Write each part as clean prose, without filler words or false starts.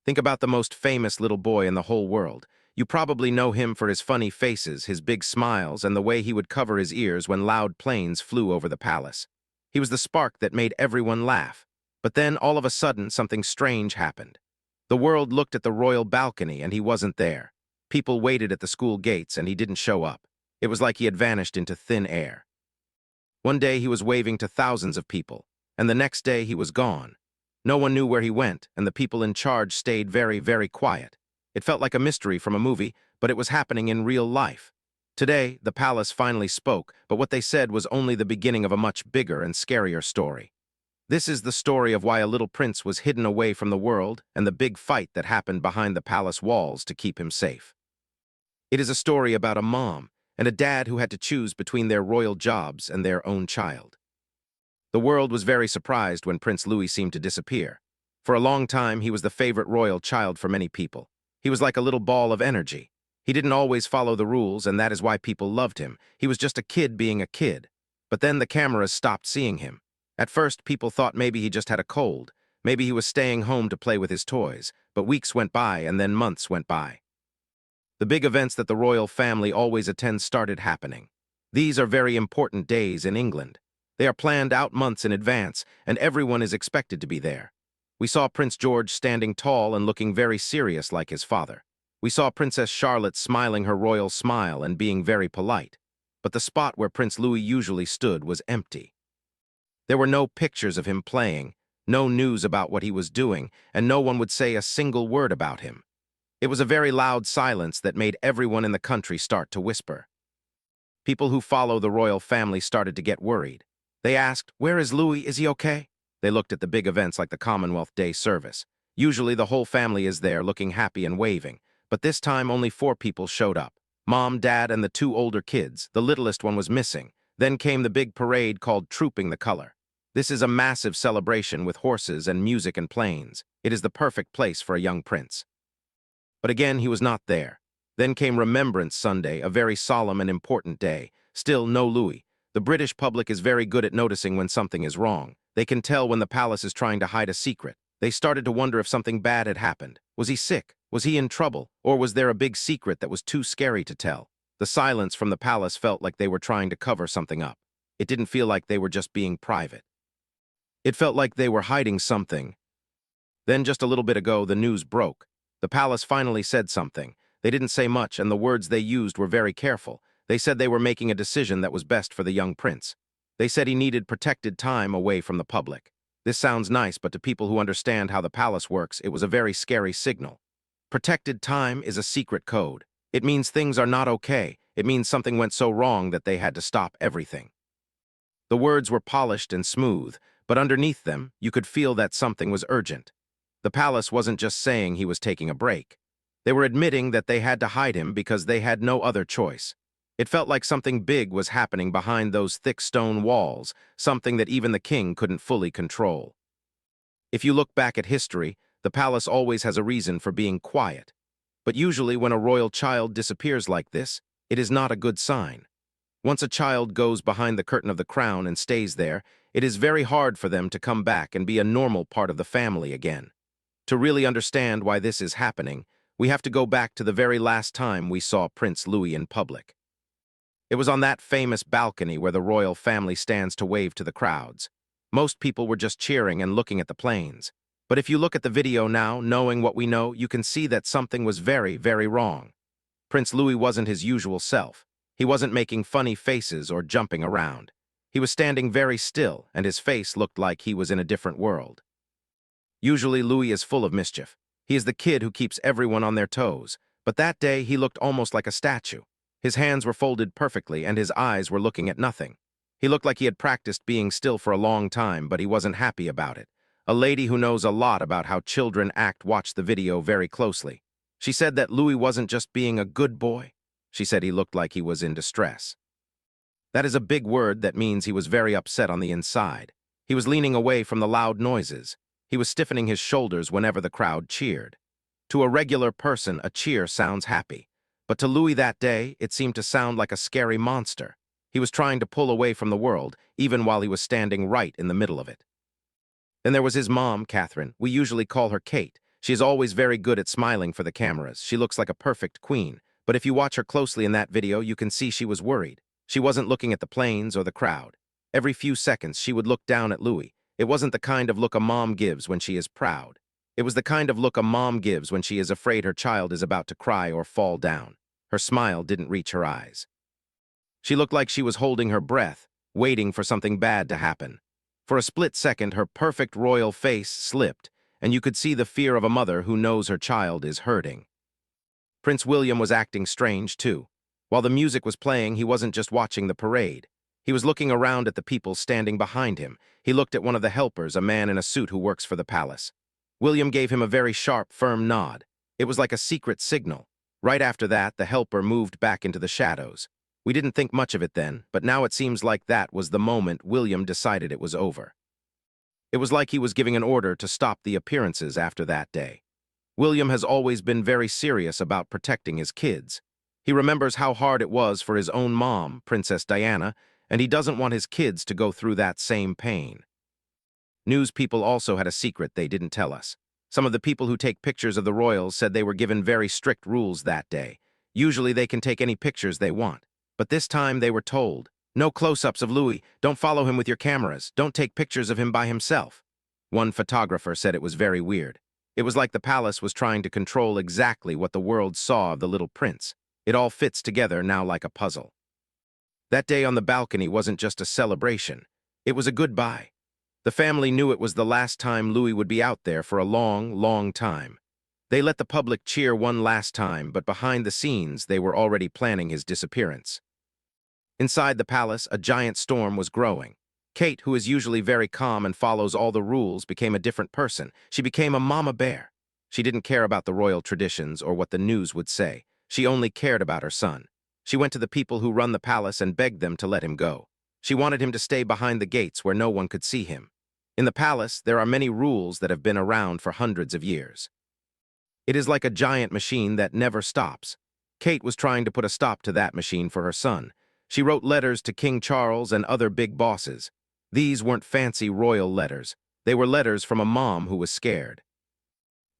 Think about the most famous little boy in the whole world. You probably know him for his funny faces, his big smiles, and the way he would cover his ears when loud planes flew over the palace. He was the spark that made everyone laugh. But then, all of a sudden, something strange happened. The world looked at the royal balcony, and he wasn't there. People waited at the school gates, and he didn't show up. It was like he had vanished into thin air. One day he was waving to thousands of people, and the next day he was gone. No one knew where he went, and the people in charge stayed very, very quiet. It felt like a mystery from a movie, but it was happening in real life. Today, the palace finally spoke, but what they said was only the beginning of a much bigger and scarier story. This is the story of why a little prince was hidden away from the world and the big fight that happened behind the palace walls to keep him safe. It is a story about a mom and a dad who had to choose between their royal jobs and their own child. The world was very surprised when Prince Louis seemed to disappear. For a long time, he was the favorite royal child for many people. He was like a little ball of energy. He didn't always follow the rules, and that is why people loved him. He was just a kid being a kid. But then the cameras stopped seeing him. At first, people thought maybe he just had a cold. Maybe he was staying home to play with his toys. But weeks went by, and then months went by. The big events that the royal family always attends started happening. These are very important days in England. They are planned out months in advance, and everyone is expected to be there. We saw Prince George standing tall and looking very serious like his father. We saw Princess Charlotte smiling her royal smile and being very polite. But the spot where Prince Louis usually stood was empty. There were no pictures of him playing, no news about what he was doing, and no one would say a single word about him. It was a very loud silence that made everyone in the country start to whisper. People who follow the royal family started to get worried. They asked, "Where is Louis? Is he okay?" They looked at the big events like the Commonwealth Day service. Usually the whole family is there looking happy and waving, but this time only 4 people showed up. Mom, Dad, and the 2 older kids. The littlest one was missing. Then came the big parade called Trooping the Color. This is a massive celebration with horses and music and planes. It is the perfect place for a young prince. But again, he was not there. Then came Remembrance Sunday, a very solemn and important day. Still no Louis. The British public is very good at noticing when something is wrong. They can tell when the palace is trying to hide a secret. They started to wonder if something bad had happened. Was he sick? Was he in trouble? Or was there a big secret that was too scary to tell? The silence from the palace felt like they were trying to cover something up. It didn't feel like they were just being private. It felt like they were hiding something. Then just a little bit ago, the news broke. The palace finally said something. They didn't say much, and the words they used were very careful. They said they were making a decision that was best for the young prince. They said he needed protected time away from the public. This sounds nice, but to people who understand how the palace works, it was a very scary signal. Protected time is a secret code. It means things are not okay. It means something went so wrong that they had to stop everything. The words were polished and smooth, but underneath them, you could feel that something was urgent. The palace wasn't just saying he was taking a break. They were admitting that they had to hide him because they had no other choice. It felt like something big was happening behind those thick stone walls, something that even the king couldn't fully control. If you look back at history, the palace always has a reason for being quiet. But usually when a royal child disappears like this, it is not a good sign. Once a child goes behind the curtain of the crown and stays there, it is very hard for them to come back and be a normal part of the family again. To really understand why this is happening, we have to go back to the very last time we saw Prince Louis in public. It was on that famous balcony where the royal family stands to wave to the crowds. Most people were just cheering and looking at the planes. But if you look at the video now, knowing what we know, you can see that something was very, very wrong. Prince Louis wasn't his usual self. He wasn't making funny faces or jumping around. He was standing very still, and his face looked like he was in a different world. Usually Louis is full of mischief. He is the kid who keeps everyone on their toes. But that day he looked almost like a statue. His hands were folded perfectly and his eyes were looking at nothing. He looked like he had practiced being still for a long time, but he wasn't happy about it. A lady who knows a lot about how children act watched the video very closely. She said that Louis wasn't just being a good boy. She said he looked like he was in distress. That is a big word that means he was very upset on the inside. He was leaning away from the loud noises. He was stiffening his shoulders whenever the crowd cheered. To a regular person, a cheer sounds happy. But to Louis that day, it seemed to sound like a scary monster. He was trying to pull away from the world, even while he was standing right in the middle of it. Then there was his mom, Catherine. We usually call her Kate. She is always very good at smiling for the cameras. She looks like a perfect queen. But if you watch her closely in that video, you can see she was worried. She wasn't looking at the planes or the crowd. Every few seconds, she would look down at Louis. It wasn't the kind of look a mom gives when she is proud. It was the kind of look a mom gives when she is afraid her child is about to cry or fall down. Her smile didn't reach her eyes. She looked like she was holding her breath, waiting for something bad to happen. For a split second, her perfect royal face slipped, and you could see the fear of a mother who knows her child is hurting. Prince William was acting strange, too. While the music was playing, he wasn't just watching the parade. He was looking around at the people standing behind him. He looked at one of the helpers, a man in a suit who works for the palace. William gave him a very sharp, firm nod. It was like a secret signal. Right after that, the helper moved back into the shadows. We didn't think much of it then, but now it seems like that was the moment William decided it was over. It was like he was giving an order to stop the appearances after that day. William has always been very serious about protecting his kids. He remembers how hard it was for his own mom, Princess Diana, and he doesn't want his kids to go through that same pain. News people also had a secret they didn't tell us. Some of the people who take pictures of the royals said they were given very strict rules that day. Usually they can take any pictures they want. But this time they were told, no close-ups of Louis, don't follow him with your cameras, don't take pictures of him by himself. One photographer said it was very weird. It was like the palace was trying to control exactly what the world saw of the little prince. It all fits together now like a puzzle. That day on the balcony wasn't just a celebration. It was a goodbye. The family knew it was the last time Louis would be out there for a long, long time. They let the public cheer one last time, but behind the scenes, they were already planning his disappearance. Inside the palace, a giant storm was growing. Kate, who is usually very calm and follows all the rules, became a different person. She became a mama bear. She didn't care about the royal traditions or what the news would say. She only cared about her son. She went to the people who run the palace and begged them to let him go. She wanted him to stay behind the gates where no one could see him. In the palace, there are many rules that have been around for hundreds of years. It is like a giant machine that never stops. Kate was trying to put a stop to that machine for her son. She wrote letters to King Charles and other big bosses. These weren't fancy royal letters. They were letters from a mom who was scared.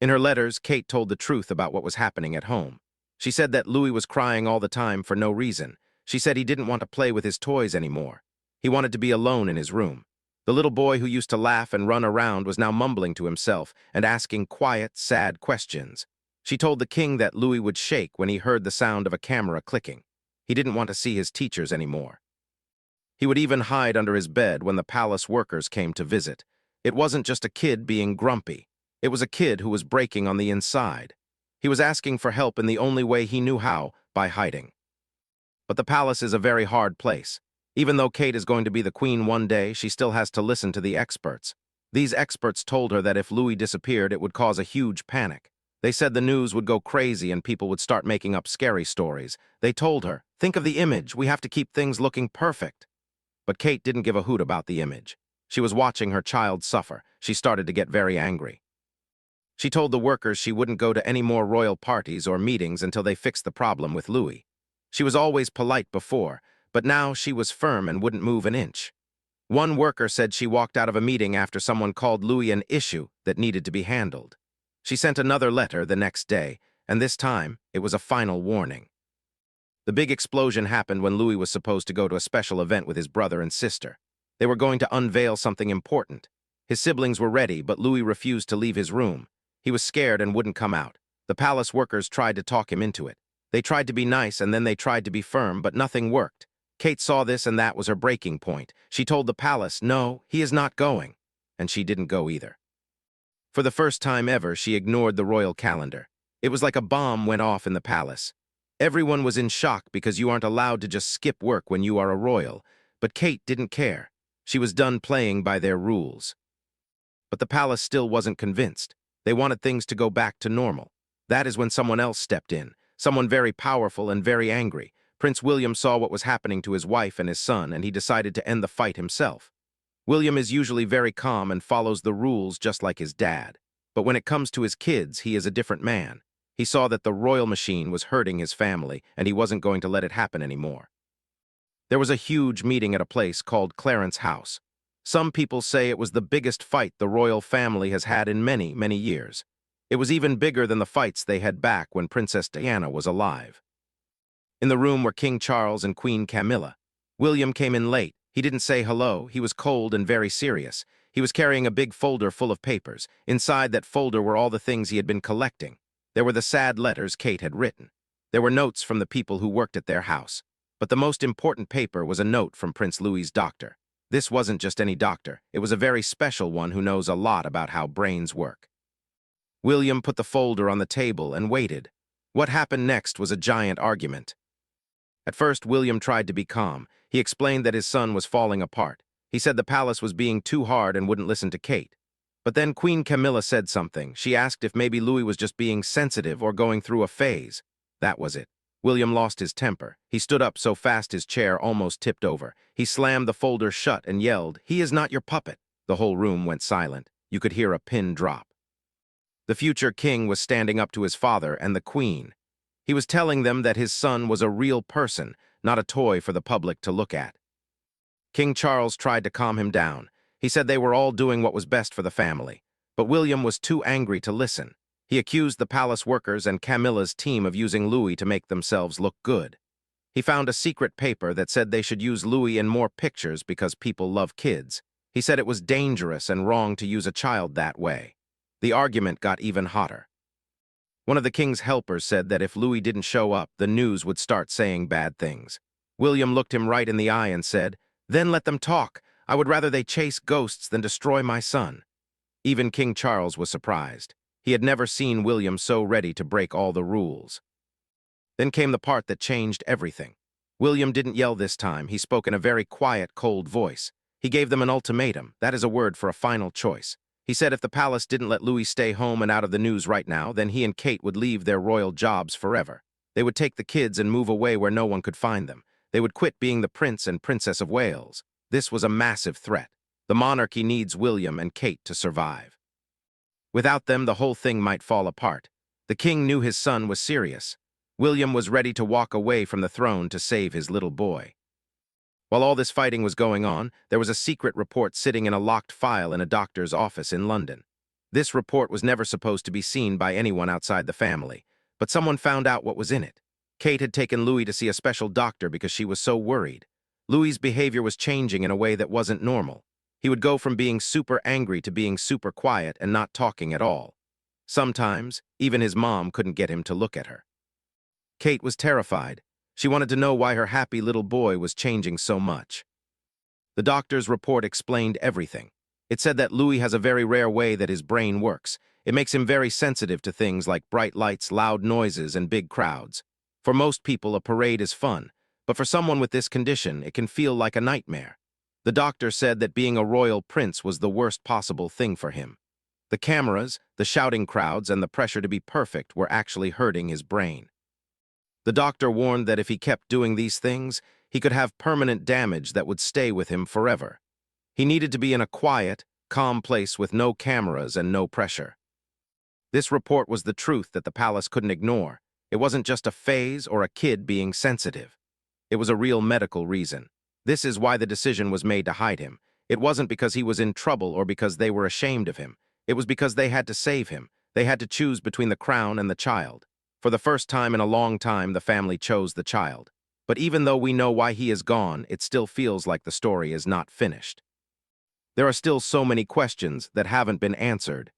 In her letters, Kate told the truth about what was happening at home. She said that Louis was crying all the time for no reason. She said he didn't want to play with his toys anymore. He wanted to be alone in his room. The little boy who used to laugh and run around was now mumbling to himself and asking quiet, sad questions. She told the king that Louis would shake when he heard the sound of a camera clicking. He didn't want to see his teachers anymore. He would even hide under his bed when the palace workers came to visit. It wasn't just a kid being grumpy. It was a kid who was breaking on the inside. He was asking for help in the only way he knew how, by hiding. But the palace is a very hard place. Even though Kate is going to be the queen one day, she still has to listen to the experts. These experts told her that if Louis disappeared, it would cause a huge panic. They said the news would go crazy and people would start making up scary stories. They told her, think of the image, we have to keep things looking perfect. But Kate didn't give a hoot about the image. She was watching her child suffer. She started to get very angry. She told the workers she wouldn't go to any more royal parties or meetings until they fixed the problem with Louis. She was always polite before, but now she was firm and wouldn't move an inch. One worker said she walked out of a meeting after someone called Louis an issue that needed to be handled. She sent another letter the next day, and this time it was a final warning. The big explosion happened when Louis was supposed to go to a special event with his brother and sister. They were going to unveil something important. His siblings were ready, but Louis refused to leave his room. He was scared and wouldn't come out. The palace workers tried to talk him into it. They tried to be nice and then they tried to be firm, but nothing worked. Kate saw this and that was her breaking point. She told the palace, no, he is not going. And she didn't go either. For the first time ever, she ignored the royal calendar. It was like a bomb went off in the palace. Everyone was in shock because you aren't allowed to just skip work when you are a royal. But Kate didn't care. She was done playing by their rules. But the palace still wasn't convinced. They wanted things to go back to normal. That is when someone else stepped in. Someone very powerful and very angry. Prince William saw what was happening to his wife and his son, and he decided to end the fight himself. William is usually very calm and follows the rules just like his dad. But when it comes to his kids, he is a different man. He saw that the royal machine was hurting his family, and he wasn't going to let it happen anymore. There was a huge meeting at a place called Clarence House. Some people say it was the biggest fight the royal family has had in many, many years. It was even bigger than the fights they had back when Princess Diana was alive. In the room were King Charles and Queen Camilla. William came in late. He didn't say hello. He was cold and very serious. He was carrying a big folder full of papers. Inside that folder were all the things he had been collecting. There were the sad letters Kate had written. There were notes from the people who worked at their house. But the most important paper was a note from Prince Louis's doctor. This wasn't just any doctor. It was a very special one who knows a lot about how brains work. William put the folder on the table and waited. What happened next was a giant argument. At first, William tried to be calm. He explained that his son was falling apart. He said the palace was being too hard and wouldn't listen to Kate. But then Queen Camilla said something. She asked if maybe Louis was just being sensitive or going through a phase. That was it. William lost his temper. He stood up so fast his chair almost tipped over. He slammed the folder shut and yelled, "He is not your puppet." The whole room went silent. You could hear a pin drop. The future king was standing up to his father and the queen. He was telling them that his son was a real person, not a toy for the public to look at. King Charles tried to calm him down. He said they were all doing what was best for the family. But William was too angry to listen. He accused the palace workers and Camilla's team of using Louis to make themselves look good. He found a secret paper that said they should use Louis in more pictures because people love kids. He said it was dangerous and wrong to use a child that way. The argument got even hotter. One of the king's helpers said that if Louis didn't show up, the news would start saying bad things. William looked him right in the eye and said, "Then let them talk. I would rather they chase ghosts than destroy my son." Even King Charles was surprised. He had never seen William so ready to break all the rules. Then came the part that changed everything. William didn't yell this time. He spoke in a very quiet, cold voice. He gave them an ultimatum. That is a word for a final choice. He said if the palace didn't let Louis stay home and out of the news right now, then he and Kate would leave their royal jobs forever. They would take the kids and move away where no one could find them. They would quit being the Prince and Princess of Wales. This was a massive threat. The monarchy needs William and Kate to survive. Without them, the whole thing might fall apart. The king knew his son was serious. William was ready to walk away from the throne to save his little boy. While all this fighting was going on, there was a secret report sitting in a locked file in a doctor's office in London. This report was never supposed to be seen by anyone outside the family, but someone found out what was in it. Kate had taken Louis to see a special doctor because she was so worried. Louis's behavior was changing in a way that wasn't normal. He would go from being super angry to being super quiet and not talking at all. Sometimes, even his mom couldn't get him to look at her. Kate was terrified. She wanted to know why her happy little boy was changing so much. The doctor's report explained everything. It said that Louis has a very rare way that his brain works. It makes him very sensitive to things like bright lights, loud noises, and big crowds. For most people, a parade is fun, but for someone with this condition, it can feel like a nightmare. The doctor said that being a royal prince was the worst possible thing for him. The cameras, the shouting crowds, and the pressure to be perfect were actually hurting his brain. The doctor warned that if he kept doing these things, he could have permanent damage that would stay with him forever. He needed to be in a quiet, calm place with no cameras and no pressure. This report was the truth that the palace couldn't ignore. It wasn't just a phase or a kid being sensitive. It was a real medical reason. This is why the decision was made to hide him. It wasn't because he was in trouble or because they were ashamed of him. It was because they had to save him. They had to choose between the crown and the child. For the first time in a long time, the family chose the child. But even though we know why he is gone, it still feels like the story is not finished. There are still so many questions that haven't been answered.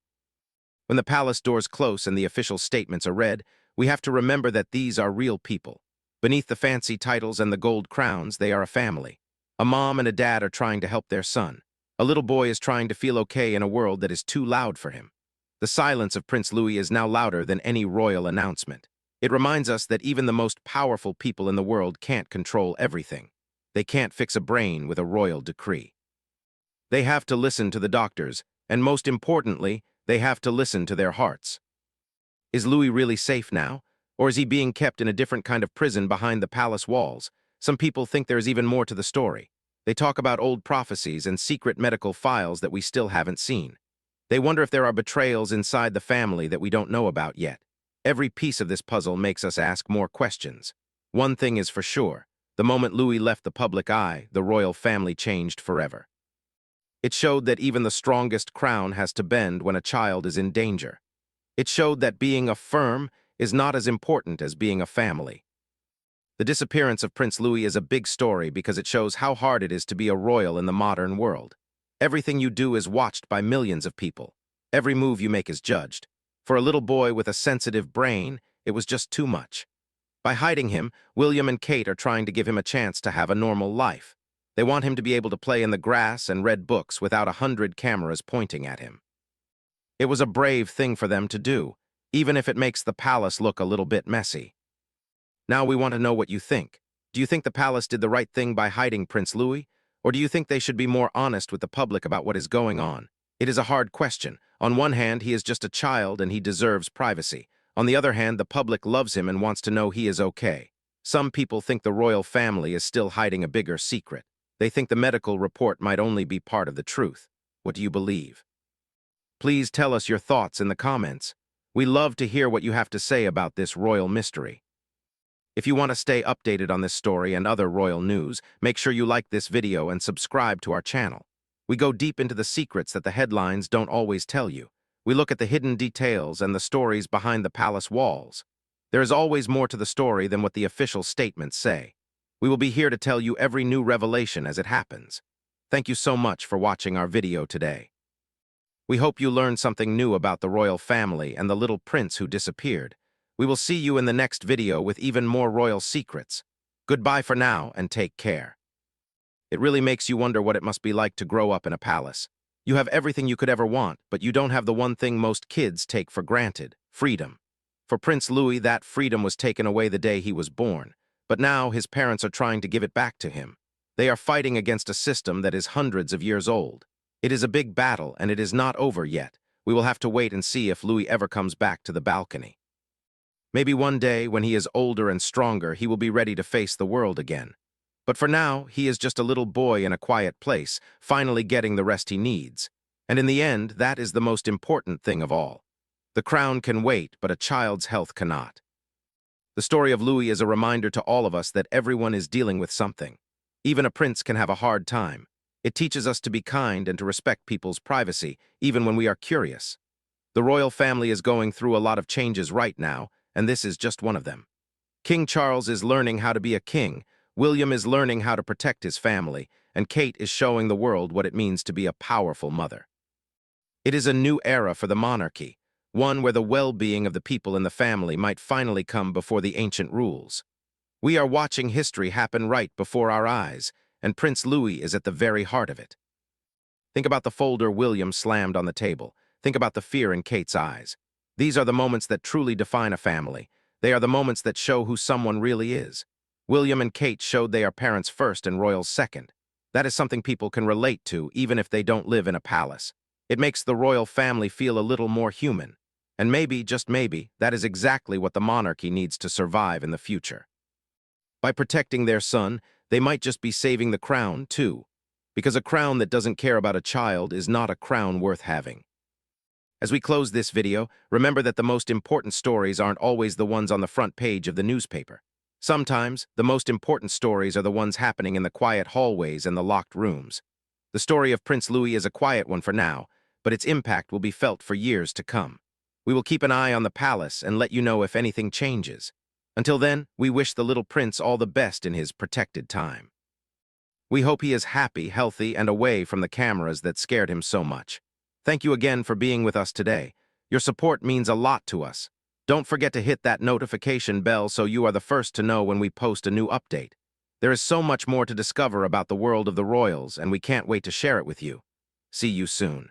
When the palace doors close and the official statements are read, we have to remember that these are real people. Beneath the fancy titles and the gold crowns, they are a family. A mom and a dad are trying to help their son. A little boy is trying to feel okay in a world that is too loud for him. The silence of Prince Louis is now louder than any royal announcement. It reminds us that even the most powerful people in the world can't control everything. They can't fix a brain with a royal decree. They have to listen to the doctors, and most importantly, they have to listen to their hearts. Is Louis really safe now? Or is he being kept in a different kind of prison behind the palace walls? Some people think there is even more to the story. They talk about old prophecies and secret medical files that we still haven't seen. They wonder if there are betrayals inside the family that we don't know about yet. Every piece of this puzzle makes us ask more questions. One thing is for sure. The moment Louis left the public eye, the royal family changed forever. It showed that even the strongest crown has to bend when a child is in danger. It showed that being a firm is not as important as being a family. The disappearance of Prince Louis is a big story because it shows how hard it is to be a royal in the modern world. Everything you do is watched by millions of people. Every move you make is judged. For a little boy with a sensitive brain, it was just too much. By hiding him, William and Kate are trying to give him a chance to have a normal life. They want him to be able to play in the grass and read books without 100 cameras pointing at him. It was a brave thing for them to do, even if it makes the palace look a little bit messy. Now we want to know what you think. Do you think the palace did the right thing by hiding Prince Louis? Or do you think they should be more honest with the public about what is going on? It is a hard question. On one hand, he is just a child and he deserves privacy. On the other hand, the public loves him and wants to know he is okay. Some people think the royal family is still hiding a bigger secret. They think the medical report might only be part of the truth. What do you believe? Please tell us your thoughts in the comments. We love to hear what you have to say about this royal mystery. If you want to stay updated on this story and other royal news, make sure you like this video and subscribe to our channel. We go deep into the secrets that the headlines don't always tell you. We look at the hidden details and the stories behind the palace walls. There is always more to the story than what the official statements say. We will be here to tell you every new revelation as it happens. Thank you so much for watching our video today. We hope you learned something new about the royal family and the little prince who disappeared. We will see you in the next video with even more royal secrets. Goodbye for now and take care. It really makes you wonder what it must be like to grow up in a palace. You have everything you could ever want, but you don't have the one thing most kids take for granted, freedom. For Prince Louis, that freedom was taken away the day he was born, but now his parents are trying to give it back to him. They are fighting against a system that is hundreds of years old. It is a big battle, and it is not over yet. We will have to wait and see if Louis ever comes back to the balcony. Maybe one day, when he is older and stronger, he will be ready to face the world again. But for now, he is just a little boy in a quiet place, finally getting the rest he needs. And in the end, that is the most important thing of all. The crown can wait, but a child's health cannot. The story of Louis is a reminder to all of us that everyone is dealing with something. Even a prince can have a hard time. It teaches us to be kind and to respect people's privacy, even when we are curious. The royal family is going through a lot of changes right now, and this is just one of them. King Charles is learning how to be a king, William is learning how to protect his family, and Kate is showing the world what it means to be a powerful mother. It is a new era for the monarchy, one where the well-being of the people in the family might finally come before the ancient rules. We are watching history happen right before our eyes, and Prince Louis is at the very heart of it. Think about the folder William slammed on the table. Think about the fear in Kate's eyes. These are the moments that truly define a family. They are the moments that show who someone really is. William and Kate showed they are parents first and royals second. That is something people can relate to, even if they don't live in a palace. It makes the royal family feel a little more human. And maybe, just maybe, that is exactly what the monarchy needs to survive in the future. By protecting their son, they might just be saving the crown, too. Because a crown that doesn't care about a child is not a crown worth having. As we close this video, remember that the most important stories aren't always the ones on the front page of the newspaper. Sometimes, the most important stories are the ones happening in the quiet hallways and the locked rooms. The story of Prince Louis is a quiet one for now, but its impact will be felt for years to come. We will keep an eye on the palace and let you know if anything changes. Until then, we wish the little prince all the best in his protected time. We hope he is happy, healthy, and away from the cameras that scared him so much. Thank you again for being with us today. Your support means a lot to us. Don't forget to hit that notification bell so you are the first to know when we post a new update. There is so much more to discover about the world of the royals, and we can't wait to share it with you. See you soon.